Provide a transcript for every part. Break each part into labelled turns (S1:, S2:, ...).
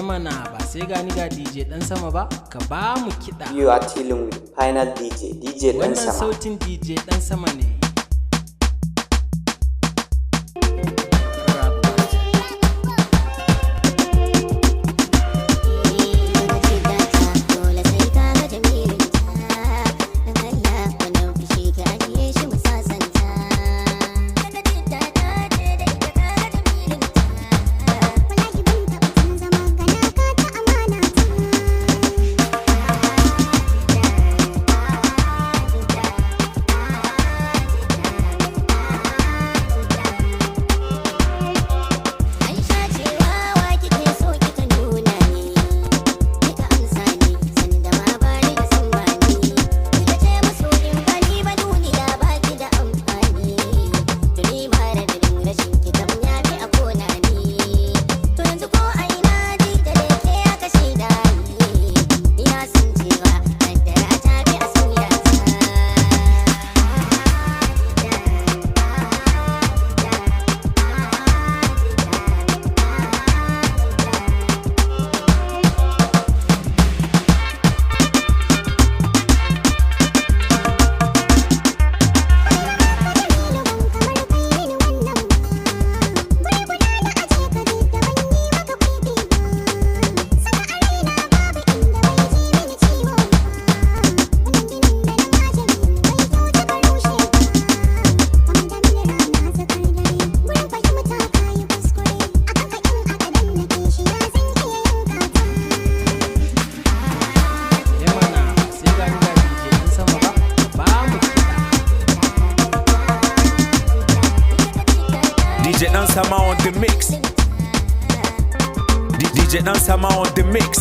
S1: mana ba sai gani ga DJ dan sama ba ka ba mu kiɗa.
S2: You are chilling with final DJ dan sama.
S1: Wannan sautin DJ dan sama ne.
S3: Sama on the mix. DJ Dan Sama on the mix.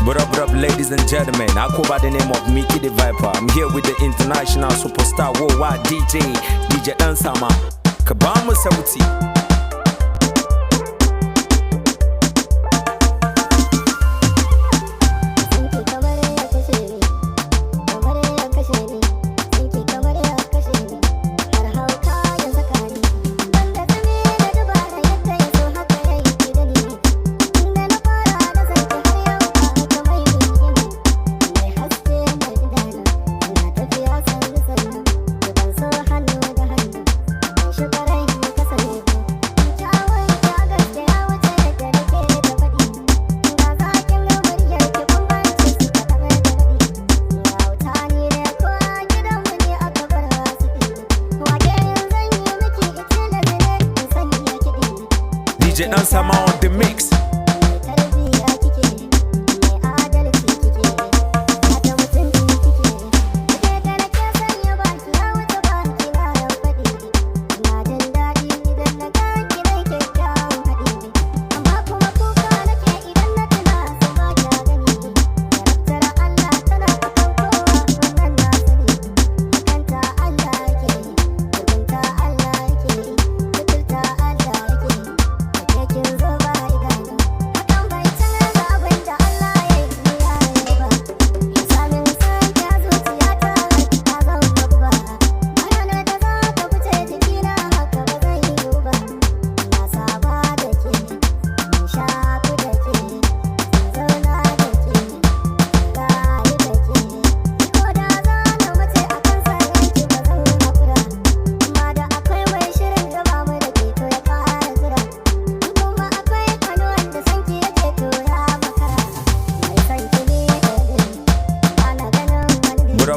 S3: What up, ladies and gentlemen? I go by the name of Mickey the Viper. I'm here with the international superstar worldwide DJ Dan Sama. Kabama Sauti. DJ Dan Sama on the mix.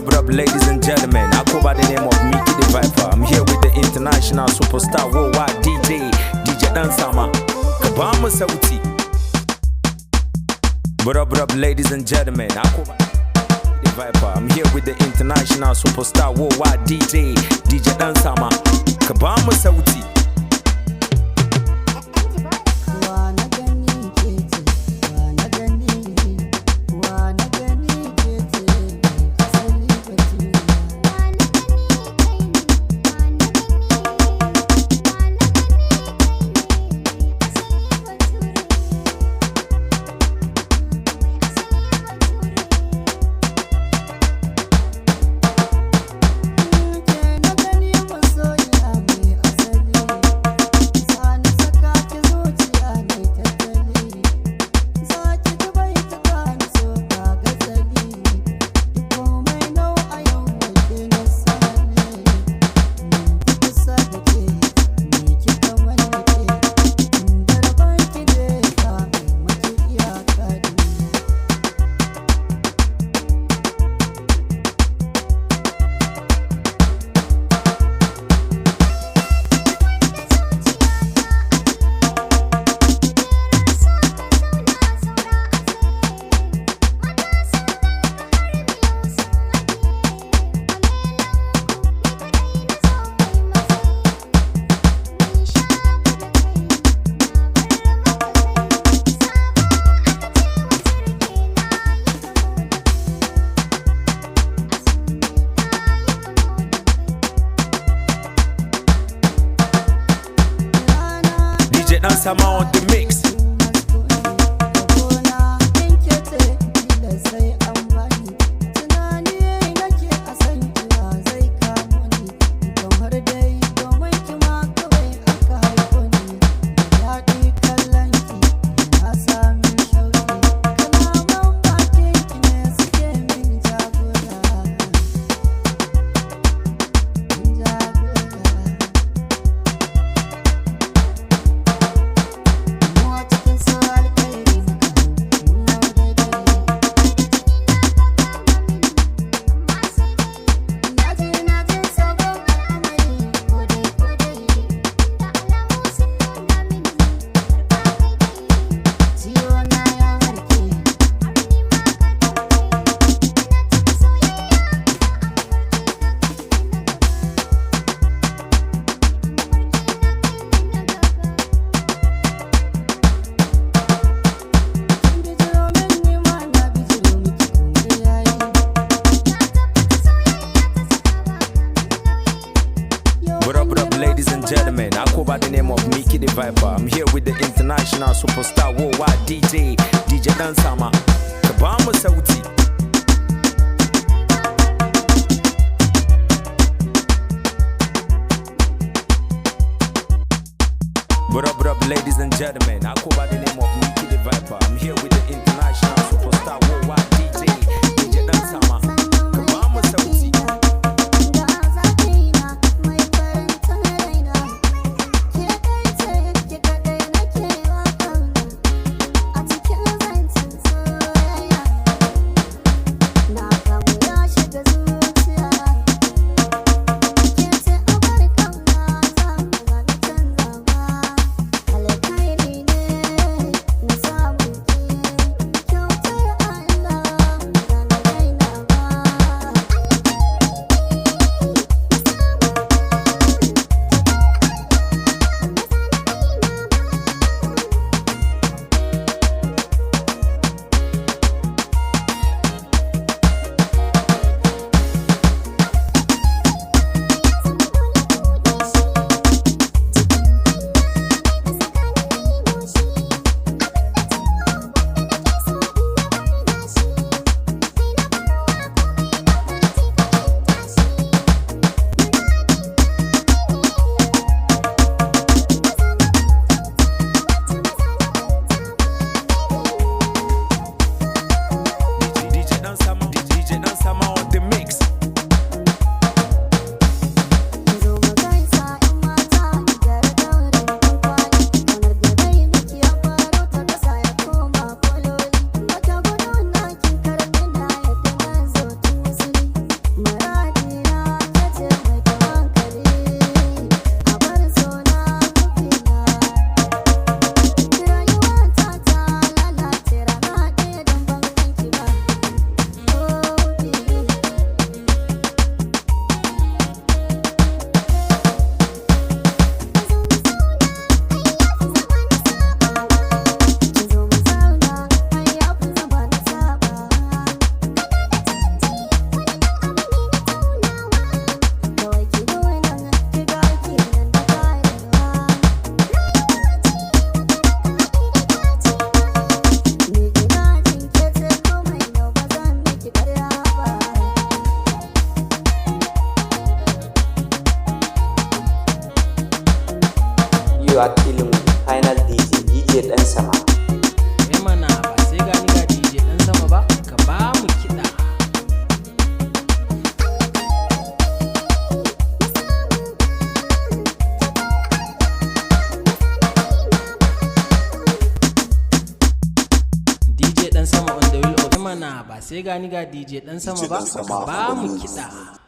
S3: What up, ladies and gentlemen? I go by the name of Mickey the Viper. I'm here with the international superstar worldwide DJ Dan Sama. Kabama Sauti. What up, ladies and gentlemen? The Viper. I'm here with the international superstar worldwide DJ Dan Sama. Ka ba mu sauti. Dan Sama on the mix. Ladies and gentlemen, I go by the name of Mickey the Viper. I'm here with the international superstar worldwide DJ Dan Sama. Ka ba mu sauti. What up, ladies and gentlemen? I go by the name of Mickey the Viper. I'm here with the international superstar worldwide DJ Dan Sama. Ka ba mu sauti.
S1: ba sai gani ga DJ dan sama ba ka ba mu kiɗa.